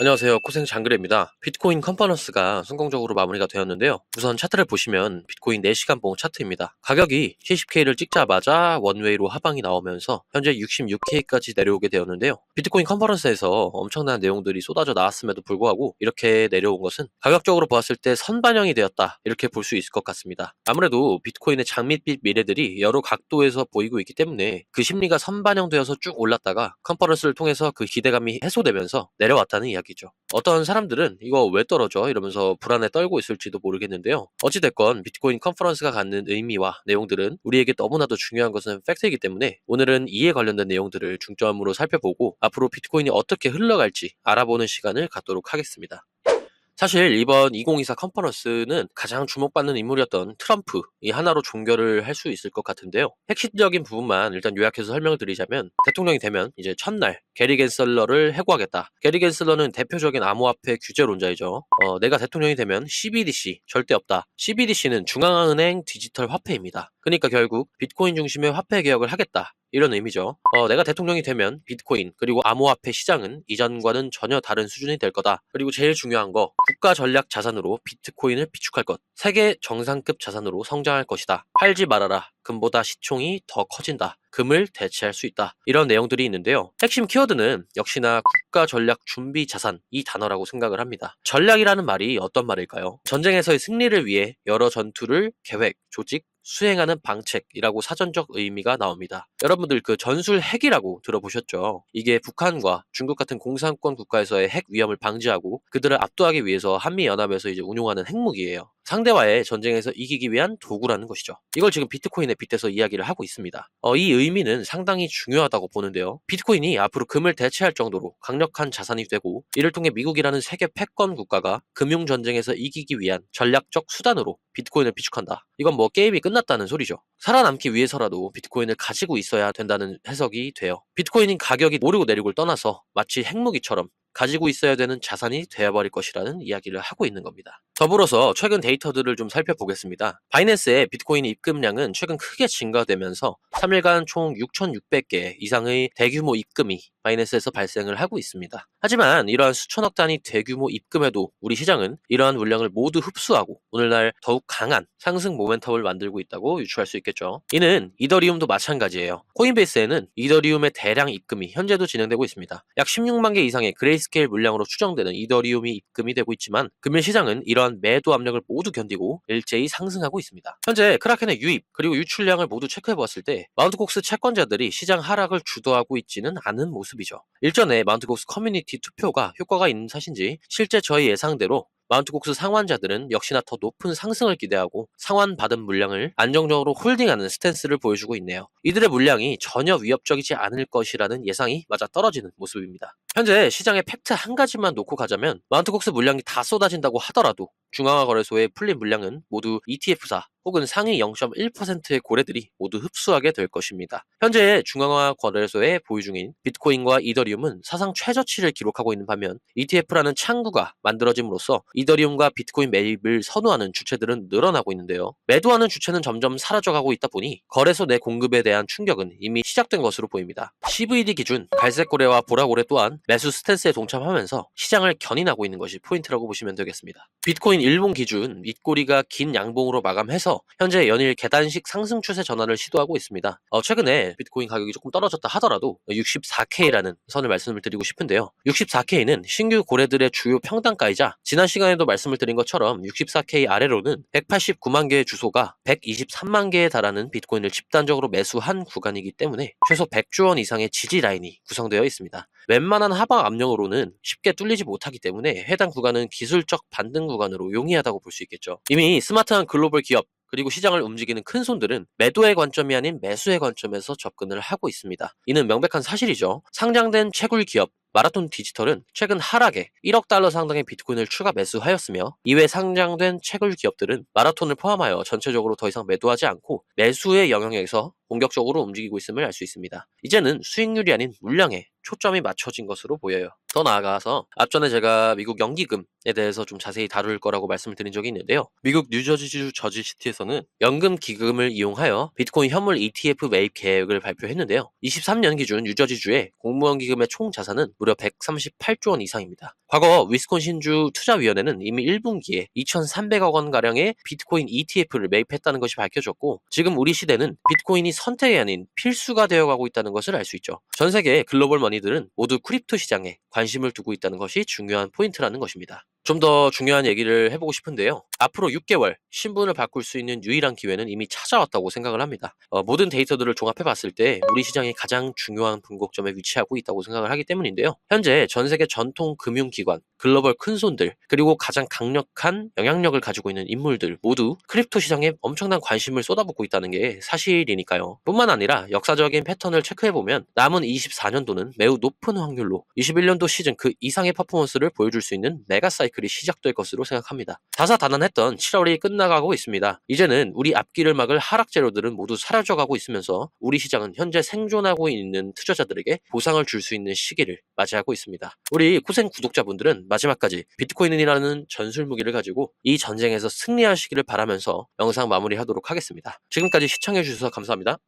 안녕하세요. 코생 장그래입니다. 비트코인 컨퍼런스가 성공적으로 마무리가 되었는데요. 우선 차트를 보시면 비트코인 4시간 봉 차트입니다. 가격이 70K를 찍자마자 원웨이로 하방이 나오면서 현재 66K까지 내려오게 되었는데요. 비트코인 컨퍼런스에서 엄청난 내용들이 쏟아져 나왔음에도 불구하고 이렇게 내려온 것은 가격적으로 보았을 때 선반영이 되었다, 이렇게 볼 수 있을 것 같습니다. 아무래도 비트코인의 장밋빛 미래들이 여러 각도에서 보이고 있기 때문에 그 심리가 선반영되어서 쭉 올랐다가 컨퍼런스를 통해서 그 기대감이 해소되면서 내려왔다는 이야기죠. 어떤 사람들은 이거 왜 떨어져? 이러면서 불안에 떨고 있을지도 모르겠는데요. 어찌됐건 비트코인 컨퍼런스가 갖는 의미와 내용들은 우리에게 너무나도 중요한 것은 팩트이기 때문에 오늘은 이에 관련된 내용들을 중점으로 살펴보고 앞으로 비트코인이 어떻게 흘러갈지 알아보는 시간을 갖도록 하겠습니다. 사실 이번 2024 컨퍼런스는 가장 주목받는 인물이었던 트럼프 이 하나로 종결을 할 수 있을 것 같은데요. 핵심적인 부분만 일단 요약해서 설명을 드리자면, 대통령이 되면 이제 첫날 게리 겐슬러를 해고하겠다. 게리 겐슬러는 대표적인 암호화폐 규제론자이죠. 내가 대통령이 되면 CBDC 절대 없다. CBDC는 중앙은행 디지털 화폐입니다. 그러니까 결국 비트코인 중심의 화폐 개혁을 하겠다, 이런 의미죠. 내가 대통령이 되면 비트코인 그리고 암호화폐 시장은 이전과는 전혀 다른 수준이 될 거다. 그리고 제일 중요한 거, 국가 전략 자산으로 비트코인을 비축할 것, 세계 정상급 자산으로 성장할 것이다. 팔지 말아라. 금보다 시총이 더 커진다. 금을 대체할 수 있다. 이런 내용들이 있는데요. 핵심 키워드는 역시나 국가 전략 준비 자산, 이 단어라고 생각을 합니다. 전략이라는 말이 어떤 말일까요? 전쟁에서의 승리를 위해 여러 전투를 계획, 조직, 수행하는 방책이라고 사전적 의미가 나옵니다. 여러분들 그 전술 핵이라고 들어보셨죠? 이게 북한과 중국 같은 공산권 국가에서의 핵 위험을 방지하고 그들을 압도하기 위해서 한미연합에서 이제 운용하는 핵무기예요. 상대와의 전쟁에서 이기기 위한 도구라는 것이죠. 이걸 지금 비트코인에 빗대서 이야기를 하고 있습니다. 이 의미는 상당히 중요하다고 보는데요. 비트코인이 앞으로 금을 대체할 정도로 강력한 자산이 되고, 이를 통해 미국이라는 세계 패권 국가가 금융 전쟁에서 이기기 위한 전략적 수단으로 비트코인을 비축한다. 이건 뭐 게임이 끝났다는 소리죠. 살아남기 위해서라도 비트코인을 가지고 있어야 된다는 해석이 돼요. 비트코인인 가격이 오르고 내리고를 떠나서 마치 핵무기처럼 가지고 있어야 되는 자산이 되어버릴 것이라는 이야기를 하고 있는 겁니다. 더불어서 최근 데이터들을 좀 살펴보겠습니다. 바이낸스의 비트코인 입금량은 최근 크게 증가되면서 3일간 총 6,600개 이상의 대규모 입금이 바이낸스에서 발생을 하고 있습니다. 하지만 이러한 수천억 단위 대규모 입금에도 우리 시장은 이러한 물량을 모두 흡수하고 오늘날 더욱 강한 상승 모멘텀을 만들고 있다고 유추할 수 있겠죠. 이는 이더리움도 마찬가지예요. 코인베이스에는 이더리움의 대량 입금이 현재도 진행되고 있습니다. 약 16만 개 이상의 그레이스케일 물량으로 추정되는 이더리움이 입금이 되고 있지만, 금일 시장은 이러한 매도 압력을 모두 견디고 일제히 상승하고 있습니다. 현재 크라켄의 유입 그리고 유출량을 모두 체크해보았을 때 마운트콕스 채권자들이 시장 하락을 주도하고 있지는 않은 모습이죠. 일전에 마운트콕스 커뮤니티 투표가 효과가 있는 탓인지 실제 저희 예상대로 마운트콕스 상환자들은 역시나 더 높은 상승을 기대하고 상환받은 물량을 안정적으로 홀딩하는 스탠스를 보여주고 있네요. 이들의 물량이 전혀 위협적이지 않을 것이라는 예상이 맞아 떨어지는 모습입니다. 현재 시장의 팩트 한 가지만 놓고 가자면, 마운트콕스 물량이 다 쏟아진다고 하더라도 중앙화 거래소에 풀린 물량은 모두 ETF사 혹은 상위 0.1%의 고래들이 모두 흡수하게 될 것입니다. 현재 중앙화 거래소에 보유 중인 비트코인과 이더리움은 사상 최저치를 기록하고 있는 반면, ETF라는 창구가 만들어짐으로써 이더리움과 비트코인 매입을 선호하는 주체들은 늘어나고 있는데요. 매도하는 주체는 점점 사라져가고 있다 보니 거래소 내 공급에 대한 충격은 이미 시작된 것으로 보입니다. CVD 기준 갈색고래와 보라고래 또한 매수 스탠스에 동참하면서 시장을 견인하고 있는 것이 포인트라고 보시면 되겠습니다. 비트코인 일봉 기준 윗꼬리가 긴 양봉으로 마감해서 현재 연일 계단식 상승 추세 전환을 시도하고 있습니다. 최근에 비트코인 가격이 조금 떨어졌다 하더라도 64K라는 선을 말씀을 드리고 싶은데요. 64K는 신규 고래들의 주요 평단가이자, 지난 시간에도 말씀을 드린 것처럼 64K 아래로는 189만 개의 주소가 123만 개에 달하는 비트코인을 집단적으로 매수한 구간이기 때문에 최소 100조 원 이상의 지지 라인이 구성되어 있습니다. 웬만한 하방 압력으로는 쉽게 뚫리지 못하기 때문에 해당 구간은 기술적 반등 구간으로 용이하다고 볼 수 있겠죠. 이미 스마트한 글로벌 기업 그리고 시장을 움직이는 큰 손들은 매도의 관점이 아닌 매수의 관점에서 접근을 하고 있습니다. 이는 명백한 사실이죠. 상장된 채굴 기업 마라톤 디지털은 최근 하락에 1억 달러 상당의 비트코인을 추가 매수하였으며, 이외 상장된 채굴 기업들은 마라톤을 포함하여 전체적으로 더 이상 매도하지 않고 매수의 영역에서 본격적으로 움직이고 있음을 알 수 있습니다. 이제는 수익률이 아닌 물량에 초점이 맞춰진 것으로 보여요. 더 나아가서 앞전에 제가 미국 연기금에 대해서 좀 자세히 다룰 거라고 말씀을 드린 적이 있는데요. 미국 뉴저지주 저지시티에서는 연금 기금을 이용하여 비트코인 현물 ETF 매입 계획을 발표했는데요. 23년 기준 뉴저지주의 공무원 기금의 총 자산은 무려 138조 원 이상입니다. 과거 위스콘신주 투자위원회는 이미 1분기에 2,300억 원가량의 비트코인 ETF를 매입했다는 것이 밝혀졌고, 지금 우리 시대는 비트코인이 선택이 아닌 필수가 되어가고 있다는 것을 알 수 있죠. 전 세계 글로벌 머니들은 모두 크립토 시장에 관심을 두고 있다는 것이 중요한 포인트라는 것입니다. 좀 더 중요한 얘기를 해보고 싶은데요. 앞으로 6개월 신분을 바꿀 수 있는 유일한 기회는 이미 찾아왔다고 생각을 합니다. 모든 데이터들을 종합해봤을 때 우리 시장이 가장 중요한 분곡점에 위치하고 있다고 생각을 하기 때문인데요. 현재 전 세계 전통 금융기관, 글로벌 큰손들, 그리고 가장 강력한 영향력을 가지고 있는 인물들 모두 크립토 시장에 엄청난 관심을 쏟아붓고 있다는 게 사실이니까요. 뿐만 아니라 역사적인 패턴을 체크해보면 남은 24년도는 매우 높은 확률로 21년도 시즌 그 이상의 퍼포먼스를 보여줄 수 있는 메가 사이클이 시작될 것으로 생각합니다. 다사다난했던 7월이 끝나가고 있습니다. 이제는 우리 앞길을 막을 하락 재료들은 모두 사라져가고 있으면서 우리 시장은 현재 생존하고 있는 투자자들에게 보상을 줄 수 있는 시기를 맞이하고 있습니다. 우리 코생 구독자분들은 마지막까지 비트코인이라는 전술 무기를 가지고 이 전쟁에서 승리하시기를 바라면서 영상 마무리하도록 하겠습니다. 지금까지 시청해주셔서 감사합니다.